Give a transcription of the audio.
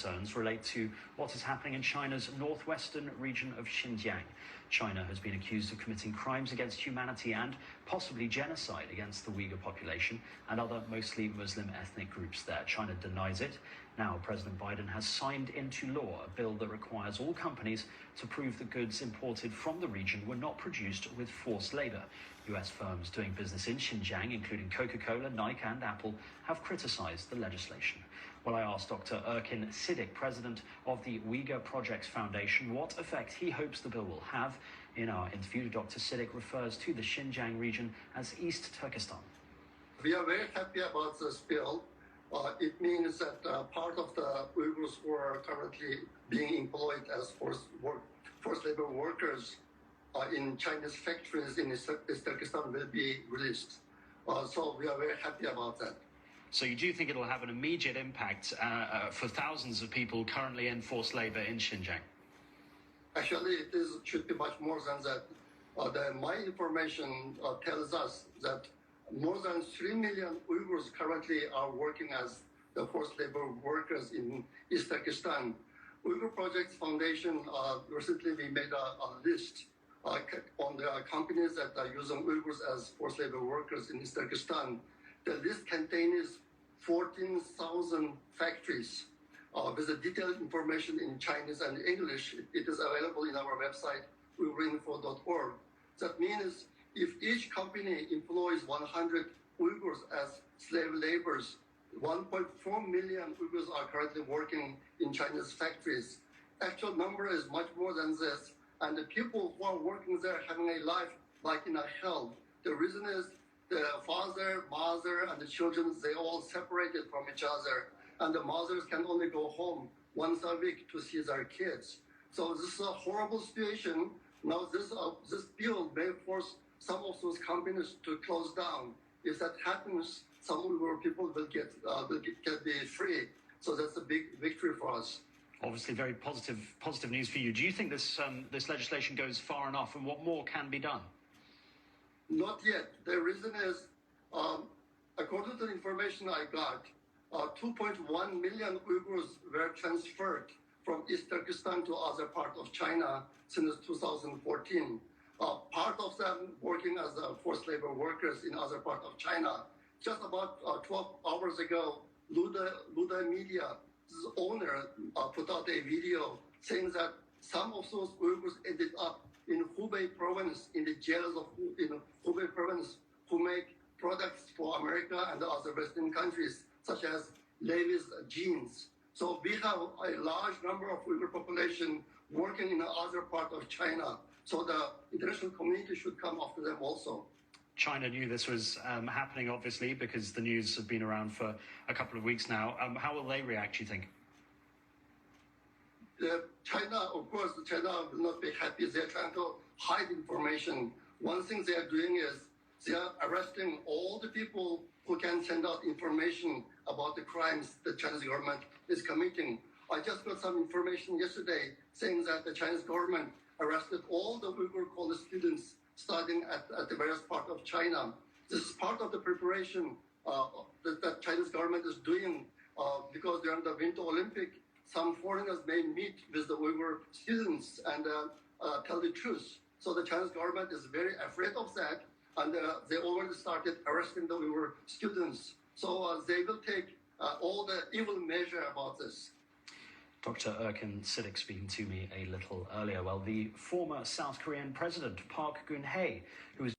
concerns relate to what is happening in China's northwestern region of Xinjiang. China has been accused of committing crimes against humanity and possibly genocide against the Uyghur population and other mostly Muslim ethnic groups there. China denies it. Now, President Biden has signed into law a bill that requires all companies to prove the goods imported from the region were not produced with forced labor. US firms doing business in Xinjiang, including Coca-Cola, Nike and Apple, have criticized the legislation. Well, I asked Dr. Erkin, Sidick, president of the Uyghur Projects Foundation, what effect he hopes the bill will have. In our interview, Dr. Sidick refers to the Xinjiang region as East Turkestan. We are very happy about this bill. It means that part of the Uyghurs who are currently being employed as forced labor workers in Chinese factories in East Turkestan will be released. So we are very happy about that. So you do think it will have an immediate impact for thousands of people currently in forced labor in Xinjiang? Actually, should be much more than that. My information tells us that more than 3 million Uyghurs currently are working as the forced labor workers in East Turkestan. Uyghur Projects Foundation recently we made a list on the companies that are using Uyghurs as forced labor workers in East Turkestan. The list contains 14,000 factories with the detailed information in Chinese and English. It is available in our website, uyghurinfo.org. That means if each company employs 100 Uyghurs as slave laborers, 1.4 million Uyghurs are currently working in Chinese factories. Actual number is much more than this. And the people who are working there having a life like in a hell. The reason is the father, mother, and the children, they all separated from each other. And the mothers can only go home once a week to see their kids. So this is a horrible situation. Now this bill may force some of those companies to close down. If that happens, some Uyghur people will be free. So that's a big victory for us. Obviously, very positive news for you. Do you think this legislation goes far enough, and what more can be done? Not yet. The reason is, according to the information I got, 2.1 million Uyghurs were transferred from East Turkestan to other parts of China since 2014. Part of them working as forced labor workers in other parts of China. Just about 12 hours ago, Luda Media, this owner, put out a video saying that some of those Uyghurs ended up in Hubei province, in the jails in Hubei province, who make products for America and other Western countries, such as Levi's jeans. So we have a large number of Uyghur population working in other part of China. So the international community should come after them also. China knew this was happening, obviously, because the news has been around for a couple of weeks now. How will they react, do you think? China will not be happy. They're trying to hide information. One thing they are doing is they are arresting all the people who can send out information about the crimes the Chinese government is committing. I just got some information yesterday saying that the Chinese government arrested all the Uyghur college students studying at the various parts of China. This is part of the preparation that the Chinese government is doing because during the Winter Olympic, some foreigners may meet with the Uyghur students and tell the truth. So the Chinese government is very afraid of that, and they already started arresting the Uyghur students. So they will take all the evil measure about this. Dr. Erkin Sidick speaking to me a little earlier. Well, the former South Korean president, Park Geun-hye, who was